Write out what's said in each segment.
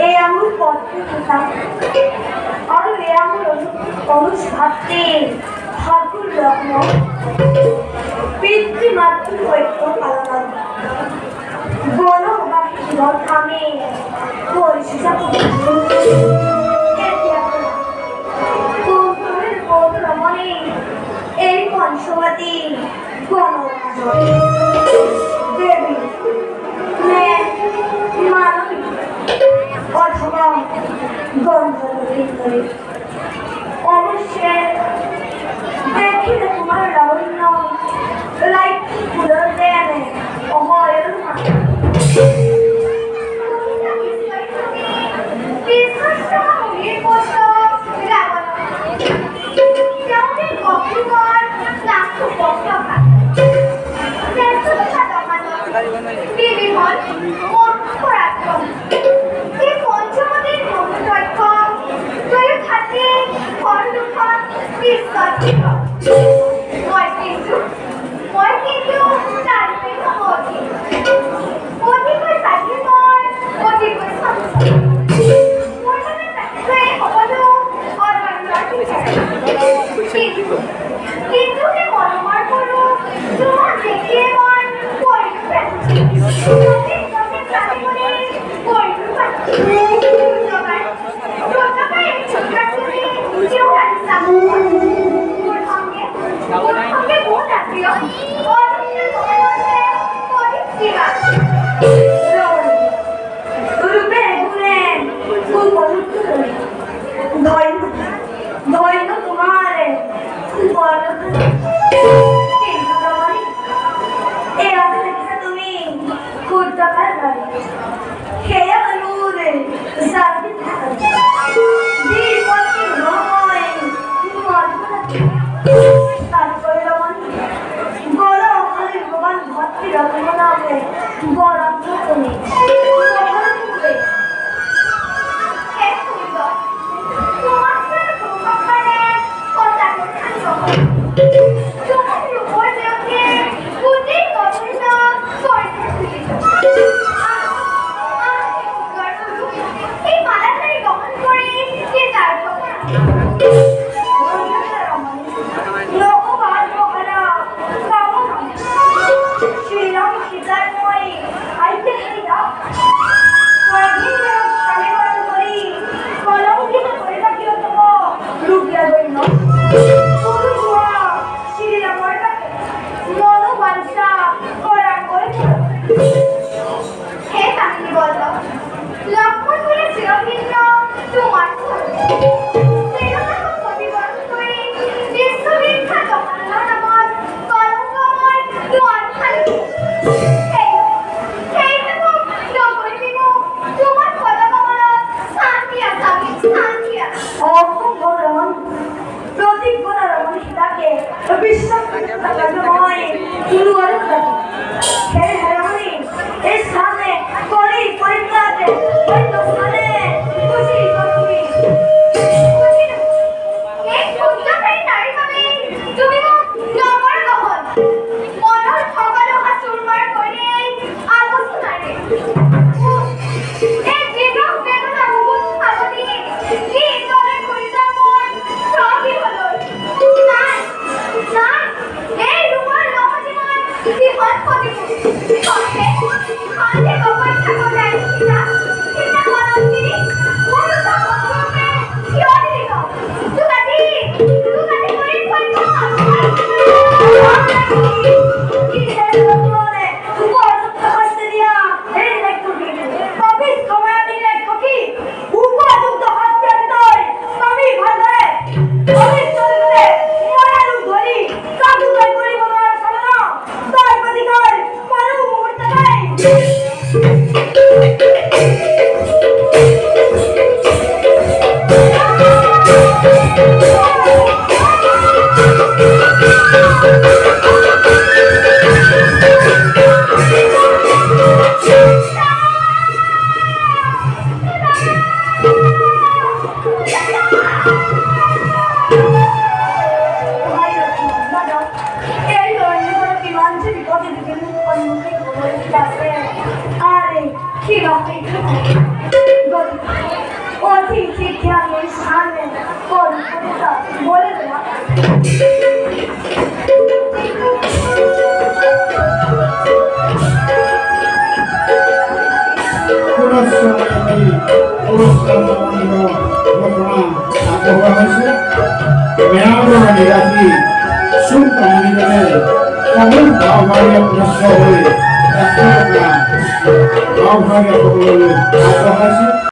এই আমার পথে থাকা আর এই আমার অনুষ্ঠাতে ঠাকুর রত্ন পিতৃমাতৃ ঐক্য পালন গণবাসী জীবন আমি পরিশেষা রমণী এই পঞ্চবতী গণরাজ দেবী মানবী অথবা গন্ধর্বী অবশ্যই দেখিলে তোমার লাবণ্য লাইক ফুলের দেয়ালে অমরের পঞ্চমদের পুরস্কার ঘোষণা আগবঢ়োৱা হৈছে মেয়ৰৰ নিৰাশী চুপ কাহিনীৰে সকলো গাঁওভাৰীয়ে পুৰস্ক হৈ 100 টকা গাঁওভাৰীয়ে সকললৈ আগবঢ়াইছে।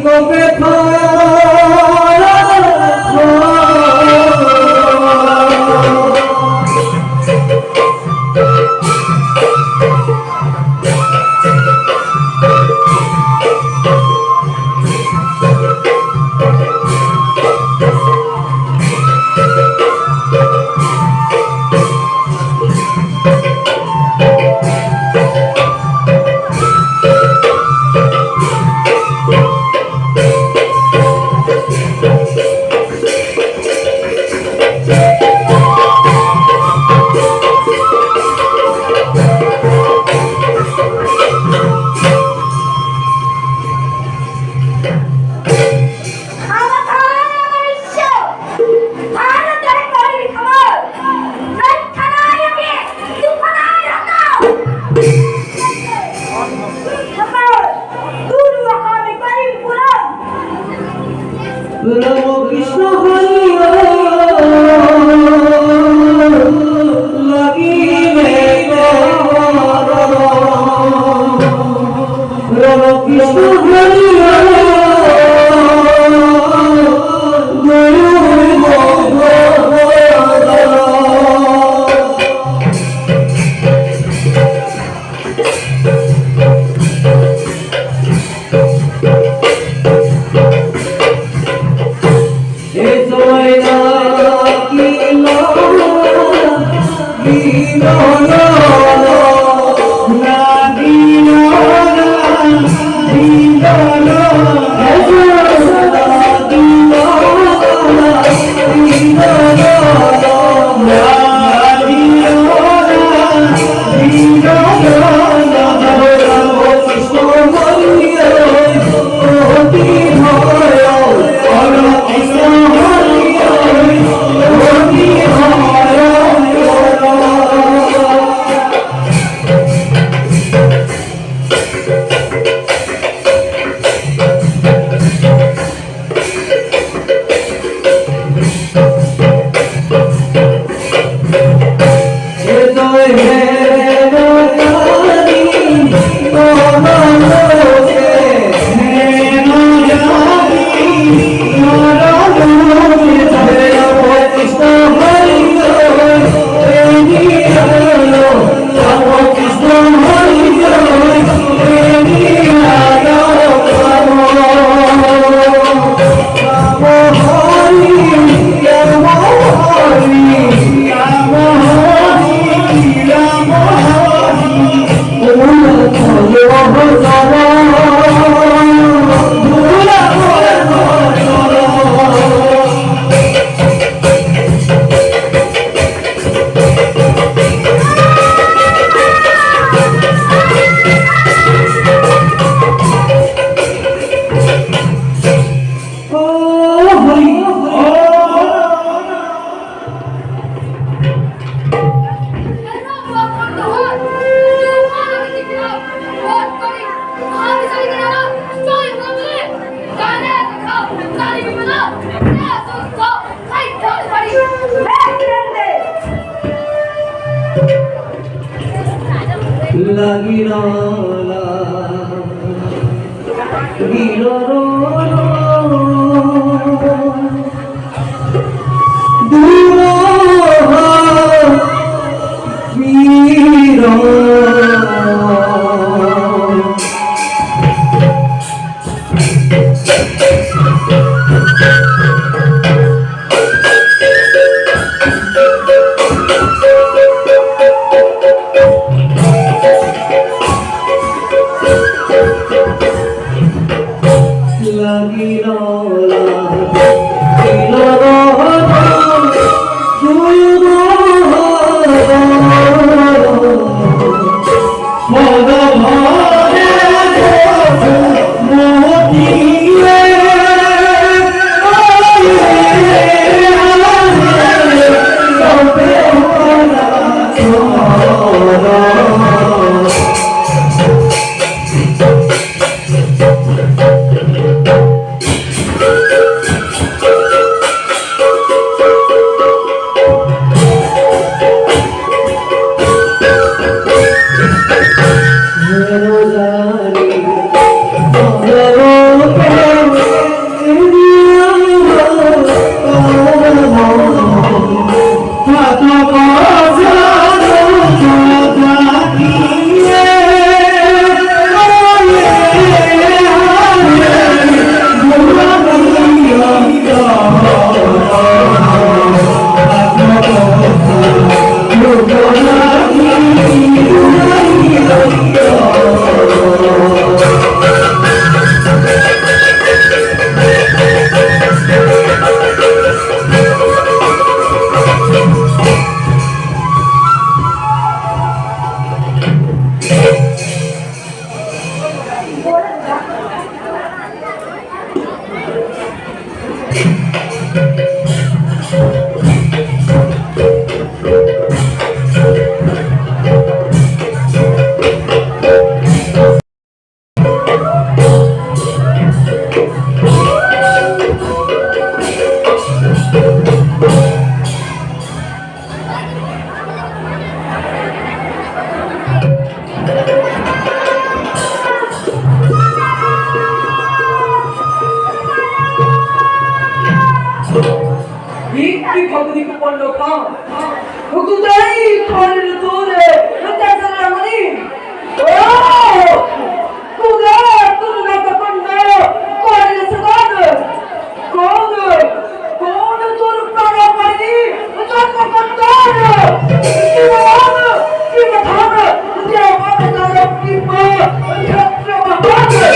কবে কৃষ্ণ হরিয়া লাগিলে কৃষ্ণ হরিয়া Gitti भगनी को पढ़ लो खां हुकुदाई खाने तोरे नता चला मनी ओ कुदा तुम ना कपन दो कौन सगाद कौन कौन तुर करा पानी तो कपन दो की बताओ मुझे आवाज करो की मां छत्र महान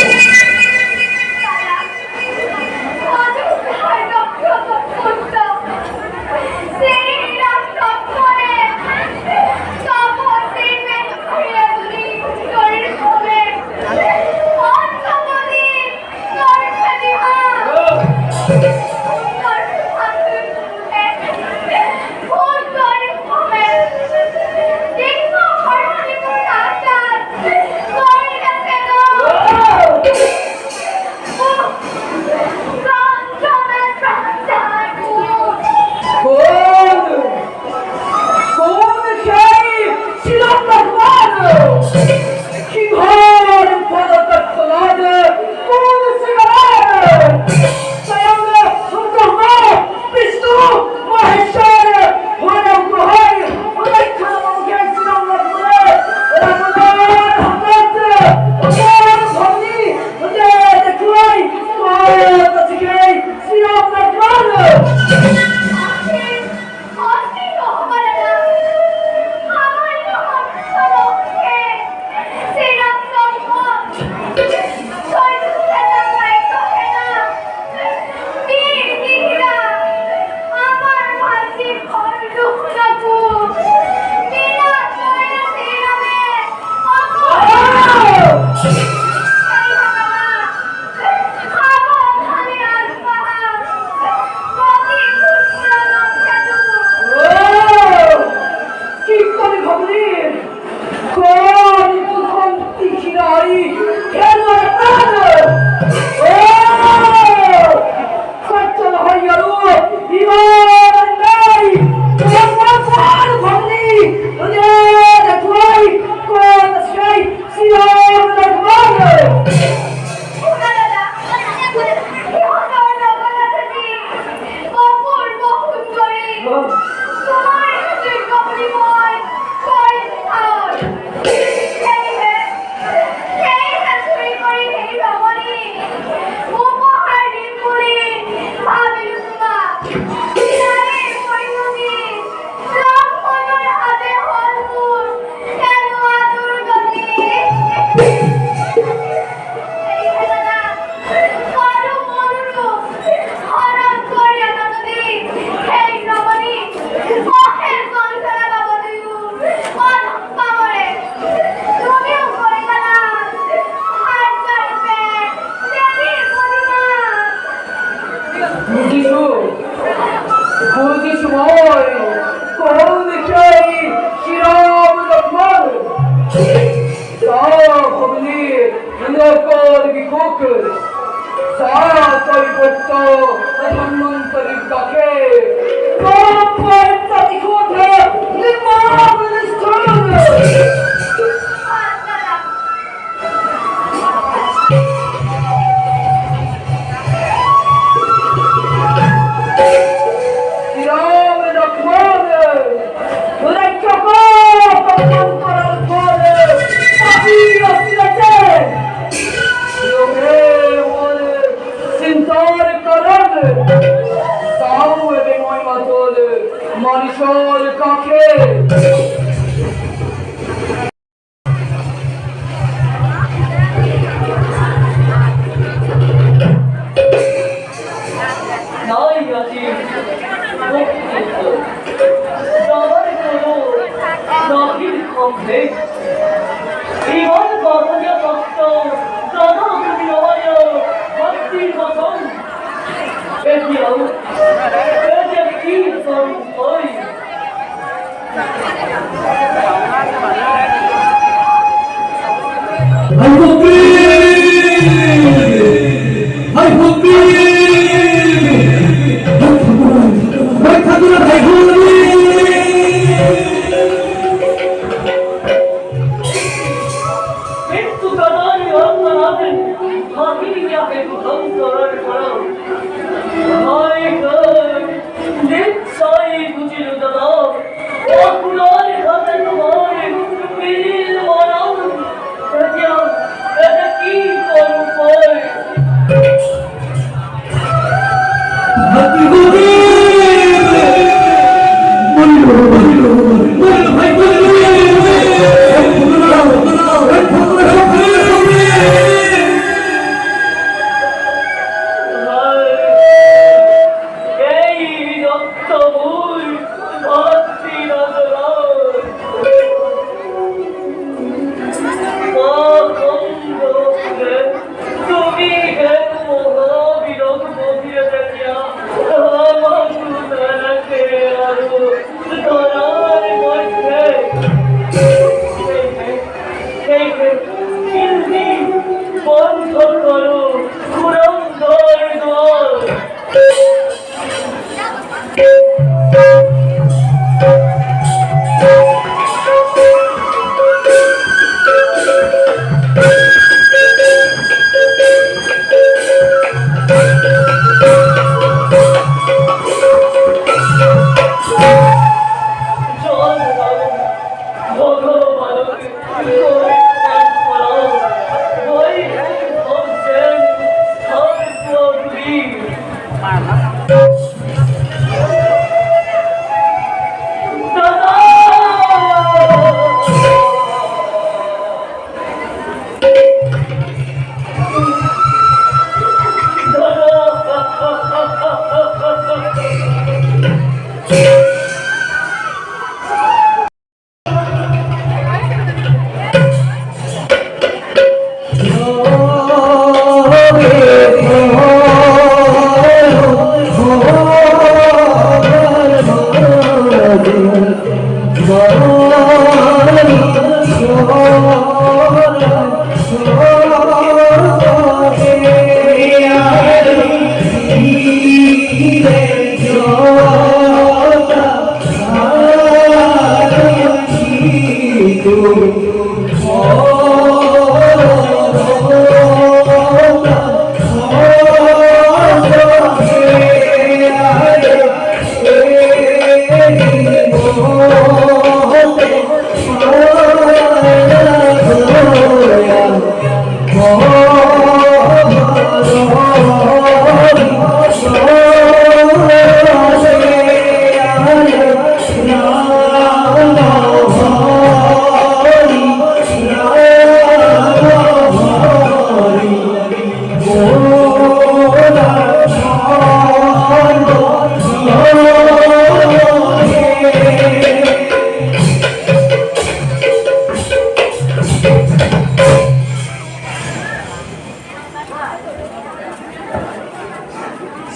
কিন্তু দাদার আপনাদের আমি যাকে ধ্বংস করার করো হয় নিশ্চয় বুঝিল দাদা আপনার হাতে তোমার মিল মানাও এটা কি করব বন্ধ করো পুরন্দর দ্বার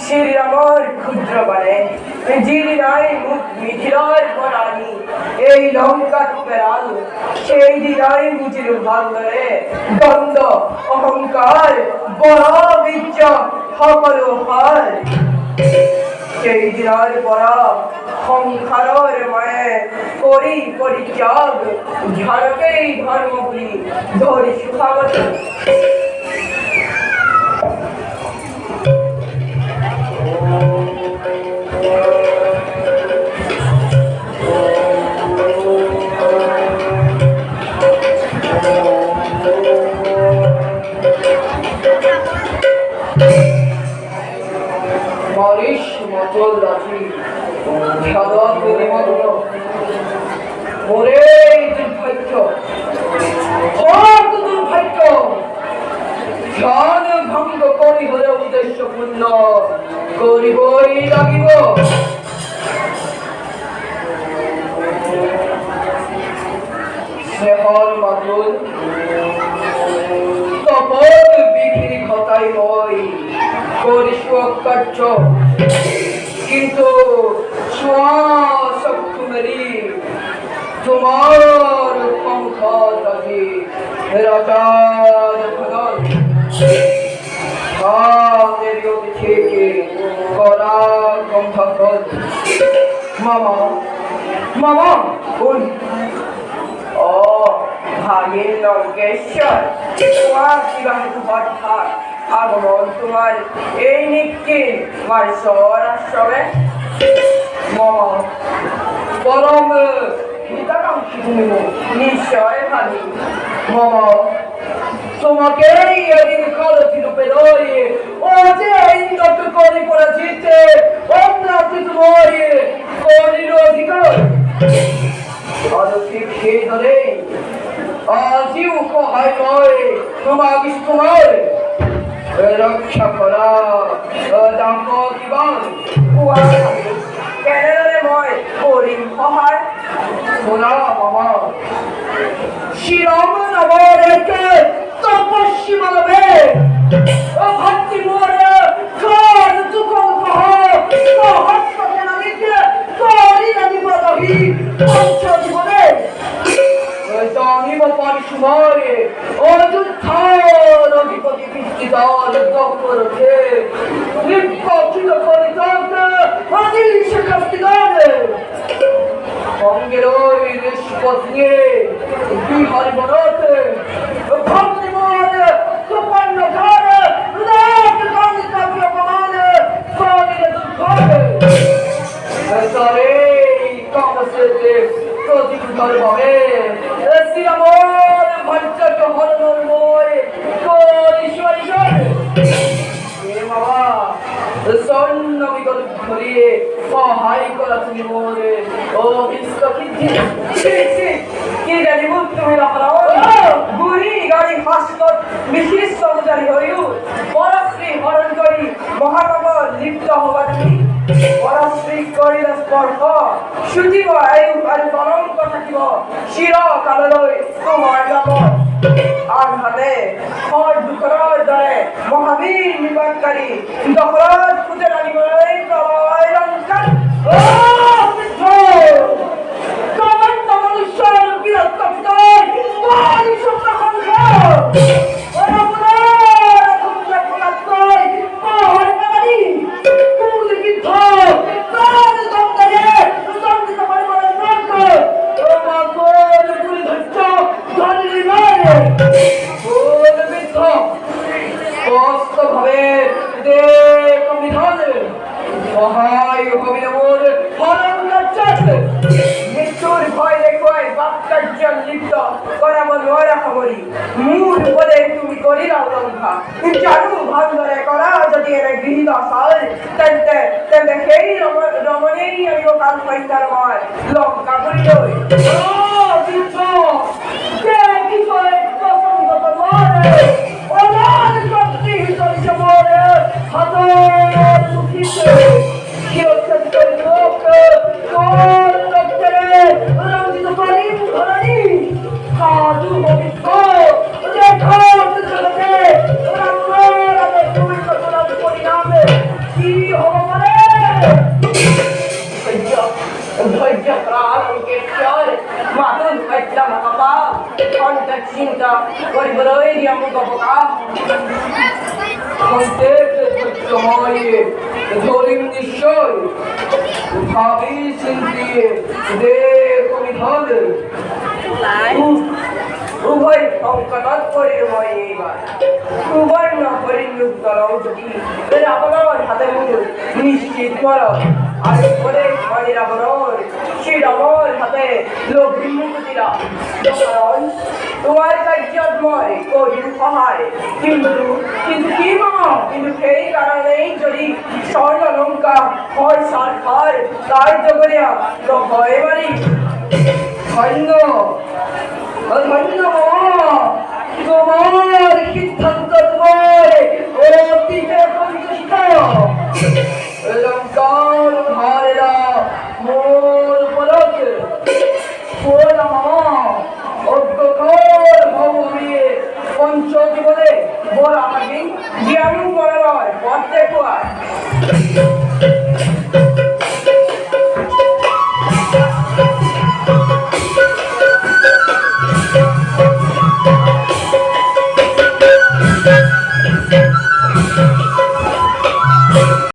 শ্রীরামর ক্ষুদ্র বনে যিনি নাই মুখ মিথিলার বনানি এই লঙ্কা পেরাল সেই দিনাই বুঝিল ভাঙ্গরে দ্বন্দ্ব অহংকার বড় বীর্য সকল হার সেই দিনার বড় সংসাৰৰ মায়ে কৰি পৰিত্যাগ ধ্যানকেই ধৰ্ম বুলি ধৰি সুখাগত মরিস মতল রাখি সাদা নিমগ্ন ওরে দুর্ভাগ্য দুর্ভাগ্য ধ্যান ভঙ্গ করি হলে উদ্দেশ্য পূর্ণ করিবই লাগিব স্নেহর মাতুল তপত বিক্রি ঘটাই মই করিছো কার্য কিন্তু চক্ষু মেরি তোমার পঙ্খ আজি রাজার ভদন মেরি সকল মামা মামা ওই ও ভাগের লঙ্কেশ্বর তোমার বিবাহিত হঠাৎ আগমন তোমার এই নিকে তোমার স্বর আশ্রমে মামা পরম হিতাকাঙ্ক্ষী তুমি নিশ্চয় ভাবি মামা তোমাকে এদিন খরচি রূপে রয়ে ও যে ইন্দ্রকে করি পরাজিতে অন্যাচিত মরে করির অধিকার আদর্শিক সেই ধরে আজিও কহাই নয় তোমার তোমার রক্ষা করা দাম্পতিবান কেন মই করিম সহায় শোনা মামা শিরম নবরেকে তপস্বী মানবে ও ভক্তি মোরে কর তুকল কহ কহত কথা নালিকে করি নদী বদহি পঞ্চ জীবনে জানিব পারি সময়ে অযুদ্ধার অধিপতি পিতৃদল দপ্তরকে নির্বাচিত করিতে অনিশ কাস্তিদানে সঙ্গের ওই নিষ্পত্তিয়ে বিহারি বনতে ভক্তি মনে সুপন্ন ঘরে লোক গণিত অপমানে করিলে দুর্ঘটে তারে কামসেতে প্রতিকুল ভাবে শ্রীরামর ভঞ্চক হরণর মই করিশ্বরী বাবা স্বর্ণ বিগত ধরিয়ে সহায় করা তুমি মোরে ও বিশ্ব কি জানিব তুমি গুড়ি গাড়ি ভাস্কর বিশিষ্ট সহচারী হইও পরশ্রী হরণ করি মহানব লিপ্ত হবা তুমি পরশ্রী করিলে স্পর্শ শুধিব আয়ু আর কলঙ্ক থাকিব চির কাললৈ তোমাৰ নামত আনহাতে খৰ দুখৰৰ দৰে মহাবীৰ নিবাসকাৰী দশৰথ পুতে ৰাণীলৈ প্ৰলয় লংকাৰ চিন্তা কৰিবলৈ দিয়া মোক ধরিম নিশ্চয় ভাবি চিন্তিয়ে নিধন উভয় সংকটত পড়ে মই এইবার সুবর্ণ হরিণুক দলও যদি রাবণর হাতে মুখ নিশ্চিত কর আর পরে ঘরে রাবণর সেই রাবণ হাতে লোভিমুখ দিলা তোমার কার্যত মই করিম সহায় কিন্তু কি কিন্তু সেই কারণেই যদি স্বর্ণ লঙ্কা হয় সরকার তার জগরিয়া তো ভয় বাড়ি ধন্য ধন্য তোমার সিদ্ধান্ত তোমার অতীতে সন্তুষ্ট লঙ্কার ধারেরা মোর পরক পোলা মামা অজ্ঞকর ভবমিয়ে পঞ্চ জীবনে বড় আগে জ্ঞান করা নয় পথ দেখুয়া